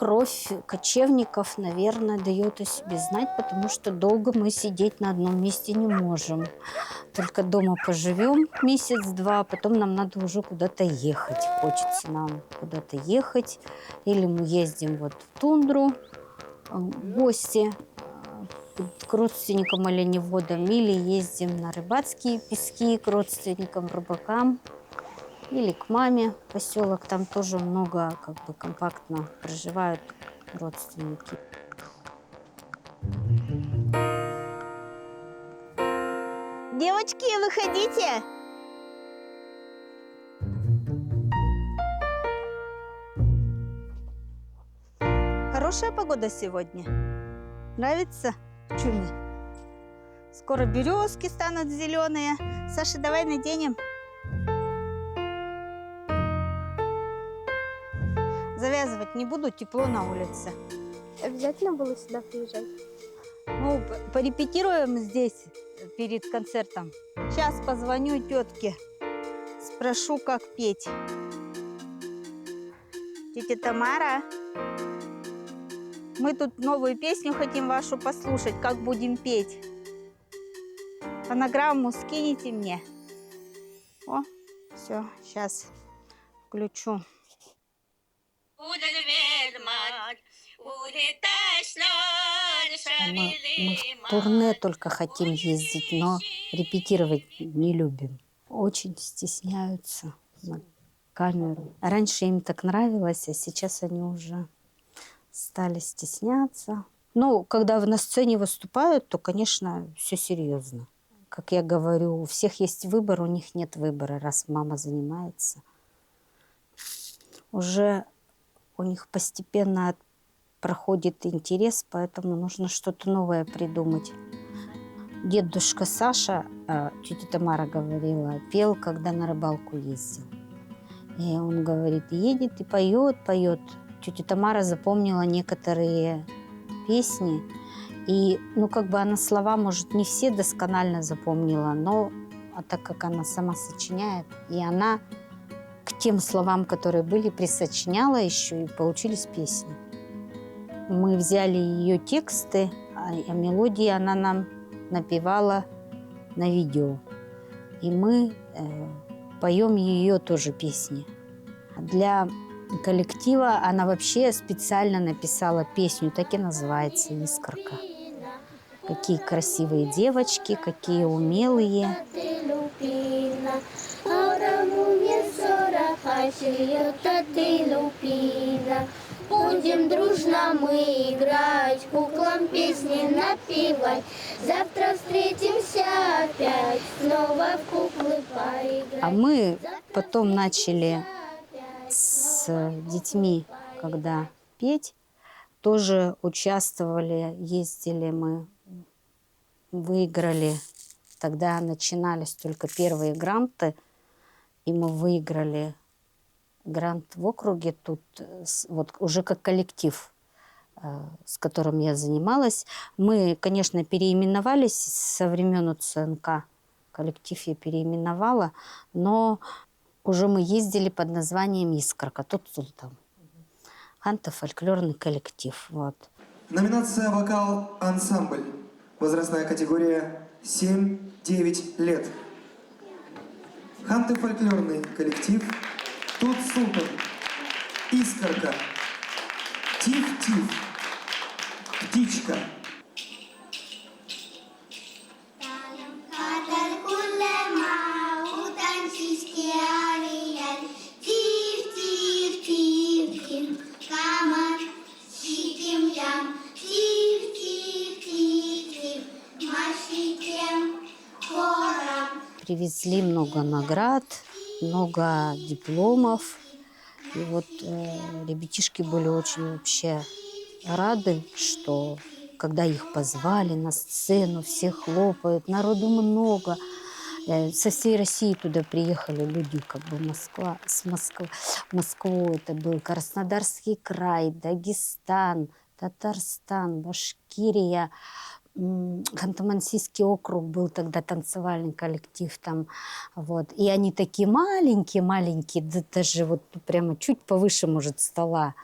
кровь кочевников, наверное, дает о себе знать, потому что долго мы сидеть на одном месте не можем. Только дома поживем месяц-два, потом нам надо уже куда-то ехать. Хочется нам куда-то ехать. Или мы ездим вот в тундру в гости к родственникам оленеводам, или ездим на рыбацкие пески к родственникам, рыбакам, или к маме в поселок. Там тоже много, как бы, компактно проживают родственники. Девочки, выходите! Хорошая погода сегодня. Нравится? Чуми. Скоро березки станут зеленые. Саша, давай наденем. Завязывать не буду, тепло на улице. Обязательно было сюда приезжать? Ну, порепетируем здесь перед концертом. Сейчас позвоню тетке, спрошу, как петь. Тетя Тамара, мы тут новую песню хотим вашу послушать, как будем петь. Фонограмму скинете мне. О, все, сейчас включу. Мы в турне только хотим ездить, но репетировать не любим. Очень стесняются на камеру. Раньше им так нравилось, а сейчас они уже стали стесняться. Ну, когда на сцене выступают, то, конечно, все серьезно. Как я говорю, у всех есть выбор, у них нет выбора, раз мама занимается. Уже у них постепенно проходит интерес, поэтому нужно что-то новое придумать. Дедушка Саша, тетя Тамара говорила, пел, когда на рыбалку ездил. И он говорит, едет и поет, поет. Тетя Тамара запомнила некоторые песни. И, ну, как бы она слова, может, не все досконально запомнила, но так как она сама сочиняет, и она к тем словам, которые были, присочиняла еще, и получились песни. Мы взяли ее тексты, а мелодии она нам напевала на видео. И мы поем ее тоже песни. Для коллектива она вообще специально написала песню, так и называется «Искорка». Какие красивые девочки, какие умелые. Будем дружно мы играть, куклам песни напевать. Завтра встретимся опять, снова в куклы поиграть. А мы потом начали с детьми, когда петь, тоже участвовали, ездили мы, выиграли. Тогда начинались только первые гранты, и мы выиграли грант в округе тут, вот уже как коллектив, с которым я занималась. Мы, конечно, переименовались со времен УЦНК. Коллектив я переименовала, но уже мы ездили под названием «Искорка». Тут там ханто-фольклорный коллектив. Вот. Номинация «Вокал-ансамбль». Возрастная категория 7-9 лет. Ханто-фольклорный коллектив «Тут Султан», «Искорка», «Тиф-тиф», «Птичка». Привезли много наград, много дипломов. И вот ребятишки были очень вообще рады, что когда их позвали на сцену, все хлопают, народу много. Со всей России туда приехали люди, как бы Москву это был Краснодарский край, Дагестан, Татарстан, Башкирия, Ханты-Мансийский округ был тогда танцевальный коллектив там, вот. И они такие маленькие, да, даже вот прямо чуть повыше, может, стола.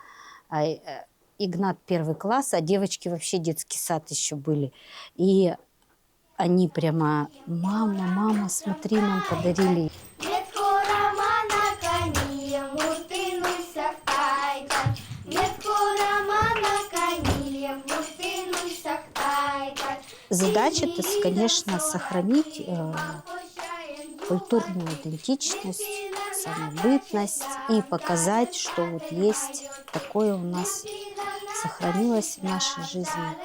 Игнат 1 класс, а девочки вообще детский сад еще были. И они прямо: мама, мама, смотри, нам подарили. Нет корама на коне, муртинуйся в тайках. Нет корама на коне, муртинуйся в тайках. Задача, это, конечно, сохранить культурную идентичность, самобытность и показать, что вот есть такое у нас, сохранилось в нашей жизни,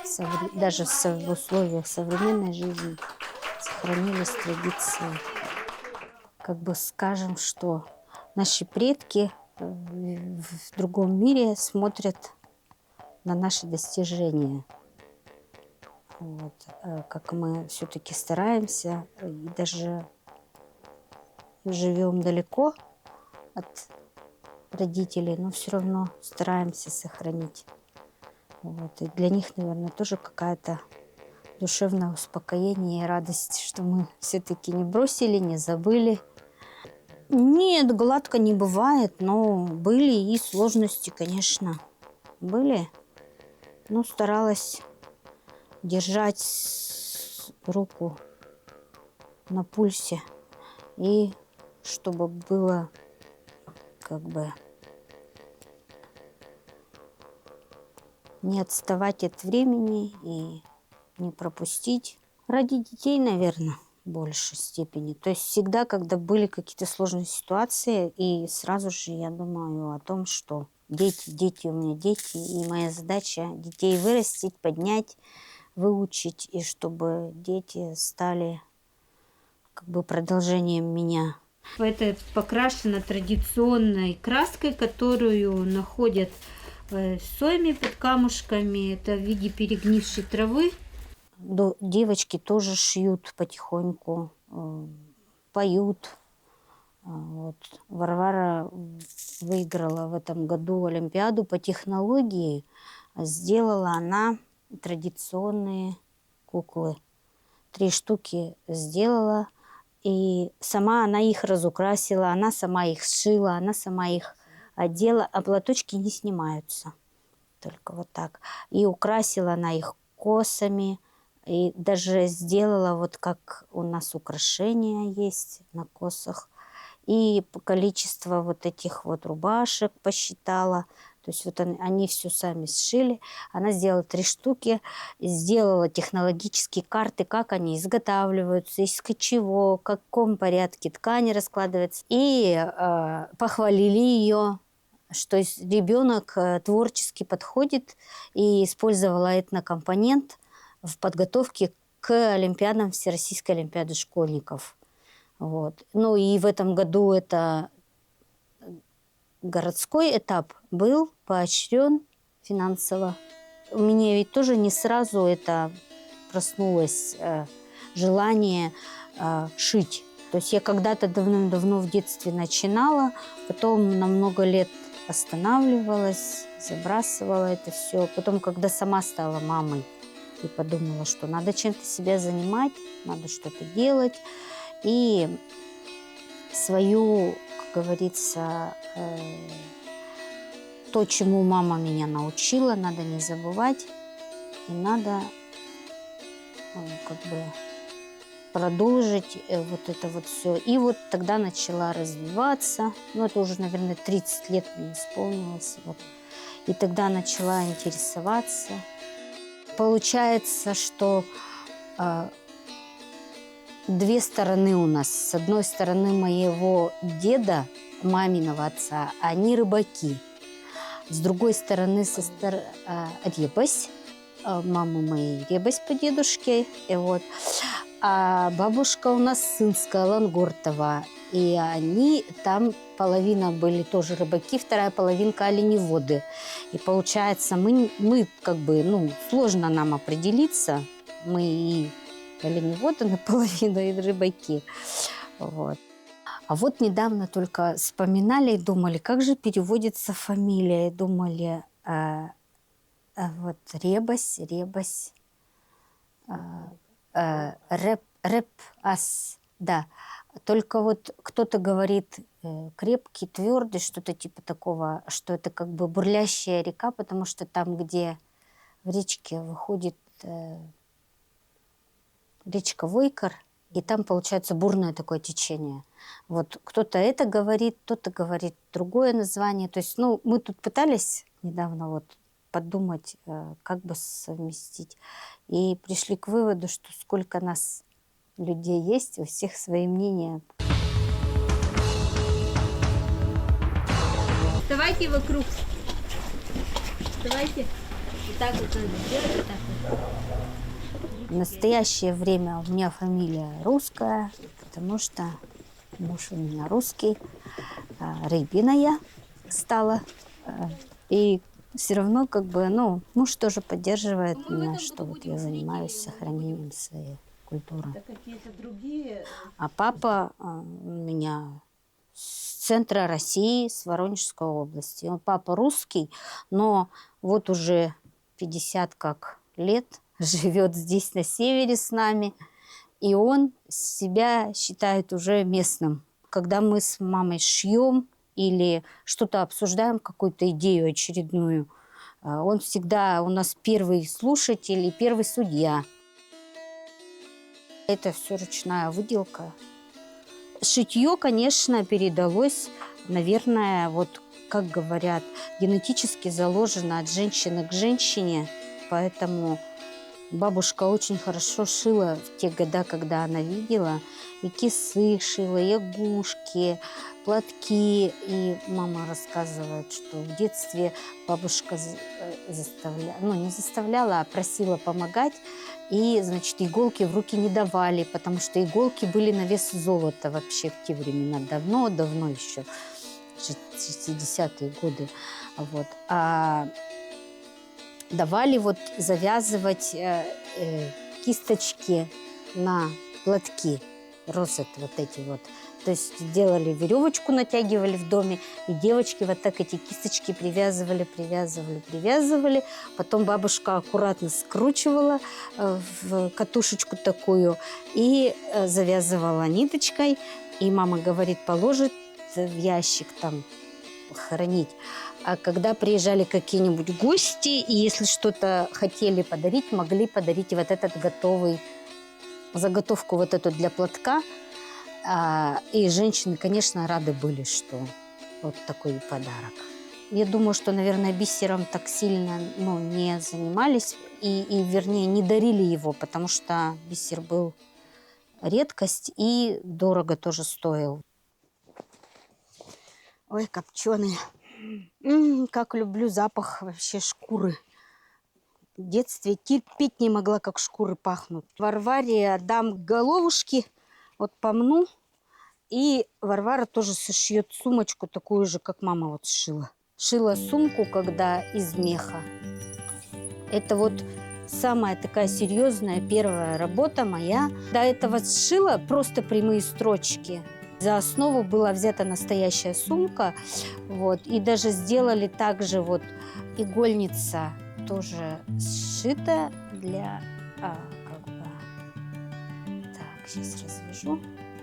даже в условиях современной жизни сохранились традиции. Как бы скажем, что наши предки в другом мире смотрят на наши достижения. Вот. Как мы все-таки стараемся, и даже живем далеко от родителей, но все равно стараемся сохранить. Вот. И для них, наверное, тоже какая-то душевное успокоение и радость, что мы все-таки не бросили, не забыли. Нет, гладко не бывает, но были и сложности, конечно, были. Но старалась держать руку на пульсе, и чтобы было как бы не отставать от времени и не пропустить. Ради детей, наверное, в большей степени. То есть всегда, когда были какие-то сложные ситуации, и сразу же я думаю о том, что дети у меня дети, и моя задача детей вырастить, поднять, выучить, и чтобы дети стали как бы продолжением меня. Это покрашено традиционной краской, которую находят сойми под камушками. Это в виде перегнившей травы. Девочки тоже шьют потихоньку, поют. Вот. Варвара выиграла в этом году Олимпиаду по технологии. Сделала она традиционные куклы. 3 штуки сделала. И сама она их разукрасила, она сама их сшила, она сама их одела. А платочки не снимаются. Только вот так. И украсила она их косами. И даже сделала, вот как у нас украшения есть на косах. И количество вот этих вот рубашек посчитала. То есть вот они все сами сшили. Она сделала 3 штуки, сделала технологические карты, как они изготавливаются, из чего, в каком порядке ткани раскладываются. И похвалили ее, что ребенок творчески подходит, и использовала этнокомпонент в подготовке к Олимпиадам, Всероссийской Олимпиады школьников. Вот. Ну и в этом году это городской этап был поощрен финансово. У меня ведь тоже не сразу это проснулось желание шить. То есть я когда-то давным-давно в детстве начинала, потом на много лет останавливалась, забрасывала это все. Потом, когда сама стала мамой, и подумала, что надо чем-то себя занимать, надо что-то делать. И свою, как говорится, то, чему мама меня научила, надо не забывать. И надо как бы продолжить вот это вот все. И вот тогда начала развиваться. Ну, это уже, наверное, 30 лет мне исполнилось. Вот. И тогда начала интересоваться. Получается, что 2 стороны у нас. С одной стороны моего деда, маминого отца, они рыбаки. С другой стороны Ребась, мама моей Ребась по дедушке. И вот. А бабушка у нас Сынская, Лангортова. И они там, половина были тоже рыбаки, вторая половинка оленеводы. И получается, мы как бы, ну, сложно нам определиться. Мы и оленеводы наполовину, и рыбаки. Вот. А вот недавно только вспоминали и думали, как же переводится фамилия. И думали, вот Ребась, Рэп-ас, да. Только вот кто-то говорит крепкий, твердый, что-то типа такого, что это как бы бурлящая река, потому что там, где в речке выходит речка Войкар, и там получается бурное такое течение. Вот кто-то это говорит, кто-то говорит другое название. То есть, ну, мы тут пытались недавно вот подумать, как бы совместить, и пришли к выводу, что сколько нас людей есть, у всех свои мнения. Вставайте вокруг. Вставайте. Вот так вот надо делать, вот так вот. В настоящее время у меня фамилия русская, потому что муж у меня русский, Рыбина я стала. И все равно как бы, ну, муж тоже поддерживает меня, что вот я занимаюсь сохранением своей культуры. Какие-то другие. А папа у меня с центра России, с Воронежской области. Он папа русский, но вот уже 50 как лет живет здесь на севере с нами, и он себя считает уже местным. Когда мы с мамой шьем или что-то обсуждаем, какую-то идею очередную, он всегда у нас первый слушатель и первый судья. Это все ручная выделка. Шитье, конечно, передалось, наверное, вот как говорят, генетически заложено от женщины к женщине, поэтому бабушка очень хорошо шила в те года, когда она видела. И кисы шила, и игушки, платки. И мама рассказывает, что в детстве бабушка заставляла, ну не заставляла, а просила помогать. И, значит, иголки в руки не давали, потому что иголки были на вес золота вообще в те времена. Давно еще, 60-е годы. Вот. А давали вот завязывать кисточки на платки, розет вот эти вот. То есть делали веревочку, натягивали в доме, и девочки вот так эти кисточки привязывали. Потом бабушка аккуратно скручивала в катушечку такую и завязывала ниточкой. И мама говорит, положит в ящик там хранить. А когда приезжали какие-нибудь гости, и если что-то хотели подарить, могли подарить вот этот готовый, заготовку вот эту для платка. И женщины, конечно, рады были, что вот такой подарок. Я думаю, что, наверное, бисером так сильно не занимались и, вернее, не дарили его, потому что бисер был редкость и дорого тоже стоил. Ой, копченый. Как люблю запах вообще шкуры. В детстве терпеть не могла, как шкуры пахнут. Варваре отдам головушки, вот помну. И Варвара тоже сошьет сумочку такую же, как мама вот сшила. Шила сумку, когда из меха. Это вот самая такая серьезная первая работа моя. До этого сшила просто прямые строчки. За основу была взята настоящая сумка. Вот, и даже сделали также вот игольница тоже сшита для... Так, сейчас развяжу.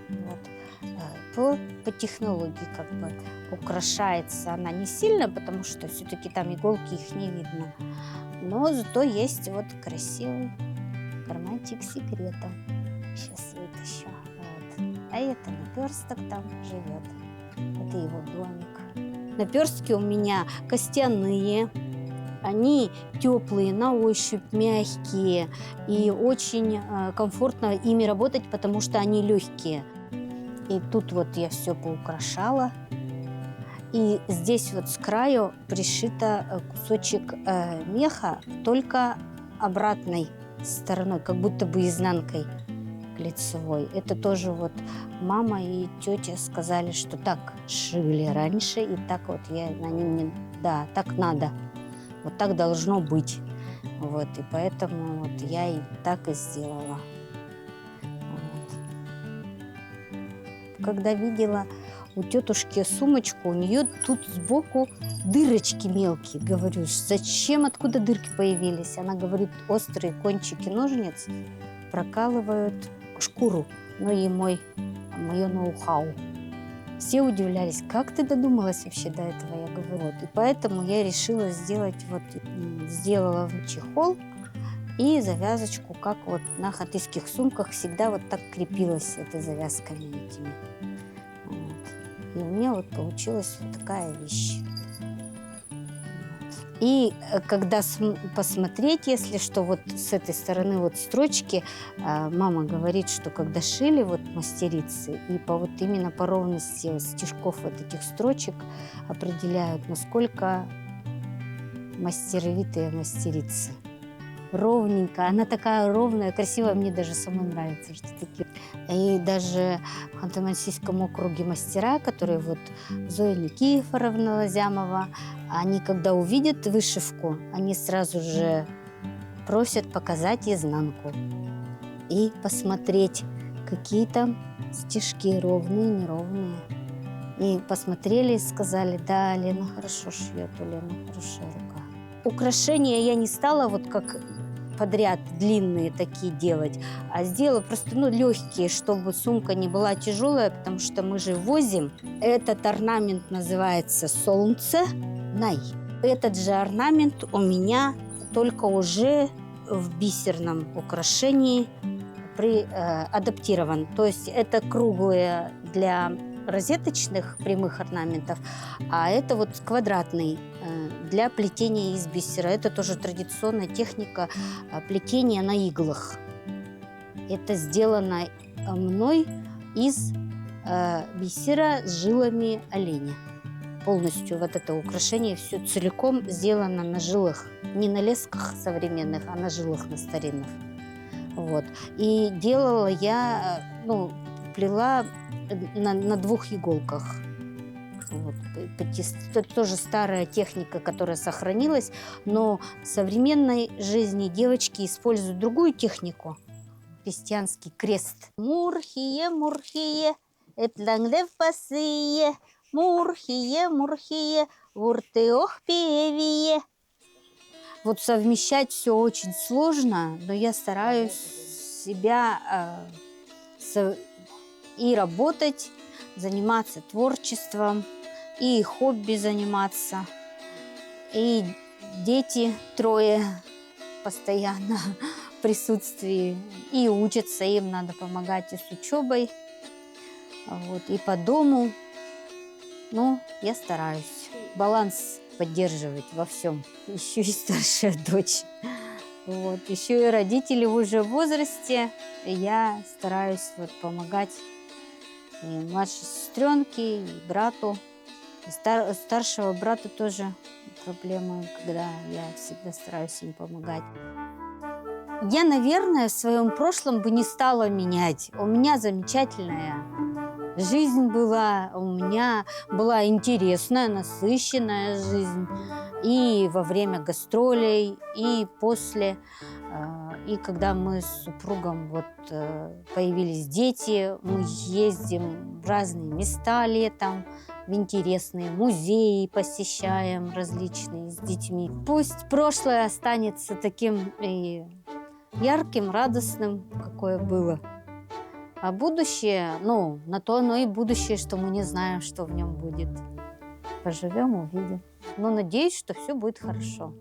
Вот. По технологии как бы украшается она не сильно, потому что все-таки там иголки, их не видно. Но зато есть вот красивый карманчик с секретом. Сейчас вытащу. Вот. А это наперсток там живет. Это его домик. Наперстки у меня костяные. Они теплые, на ощупь, мягкие. И очень комфортно ими работать, потому что они легкие. И тут вот я все поукрашала. И здесь вот с краю пришита кусочек меха, только обратной стороной, как будто бы изнанкой к лицевой. Это тоже вот мама и тетя сказали, что так шили раньше, и так вот да, так надо, вот так должно быть. Вот, и поэтому вот я и так и сделала. Когда видела у тетушки сумочку, у нее тут сбоку дырочки мелкие. Говорю, зачем, откуда дырки появились? Она говорит, острые кончики ножниц прокалывают шкуру. Ну и мое ноу-хау Все удивлялись, как ты додумалась вообще до этого, я говорю. Вот. И поэтому я решила сделать, сделала чехол и завязочку, как вот на хатыских сумках всегда вот так крепилась этой завязками этими. Вот. И у меня вот получилась вот такая вещь. И когда посмотреть, если что, вот с этой стороны вот строчки, мама говорит, что когда шили вот мастерицы, и именно по ровности стежков вот этих строчек определяют, насколько мастеровитые мастерицы. Ровненько, она такая ровная, красивая, мне даже самой нравится, что такие. И даже в Ханты-Мансийском округе мастера, которые вот Зоя Никифоровна Лазямова, они когда увидят вышивку, они сразу же просят показать изнанку и посмотреть, какие там стежки, ровные, неровные. И посмотрели и сказали: да, Лена хорошо шьет, у Лены хорошая рука. Украшения я не стала вот как подряд длинные такие делать, а сделала просто легкие, чтобы сумка не была тяжелая, потому что мы же возим. Этот орнамент называется «Солнце Най». Этот же орнамент у меня только уже в бисерном украшении адаптирован. То есть это круглые для розеточных прямых орнаментов, а это вот квадратный для плетения из бисера. Это тоже традиционная техника плетения на иглах. Это сделано мной из бисера с жилами оленя. Полностью вот это украшение все целиком сделано на жилах. Не на лесках современных, а на жилах на старинных. Вот. И делала я, плела на 2 иголках. Вот. Это тоже старая техника, которая сохранилась, но в современной жизни девочки используют другую технику. Крестьянский крест. Мурхие, мурхие, этлангдев пасые, мурхие, мурхие, вуртеох певие. Вот совмещать все очень сложно, но я стараюсь себя и работать, заниматься творчеством, и хобби заниматься. И дети 3 постоянно в присутствии. И учатся, им надо помогать и с учебой, вот, и по дому. Но я стараюсь баланс поддерживать во всем. Еще и старшая дочь. Вот. Еще и родители уже в возрасте. И я стараюсь помогать и младшей сестренке, и брату. И старшего брата тоже проблемы, когда я всегда стараюсь им помогать. Я, наверное, в своем прошлом бы не стала менять. У меня замечательная жизнь была, у меня была интересная, насыщенная жизнь. И во время гастролей, и после. И когда мы с супругом появились дети, мы ездим в разные места летом, в интересные музеи посещаем различные с детьми. Пусть прошлое останется таким и ярким, радостным, какое было. А будущее, на то оно и будущее, что мы не знаем, что в нем будет. Поживем, увидим. Но надеюсь, что все будет хорошо.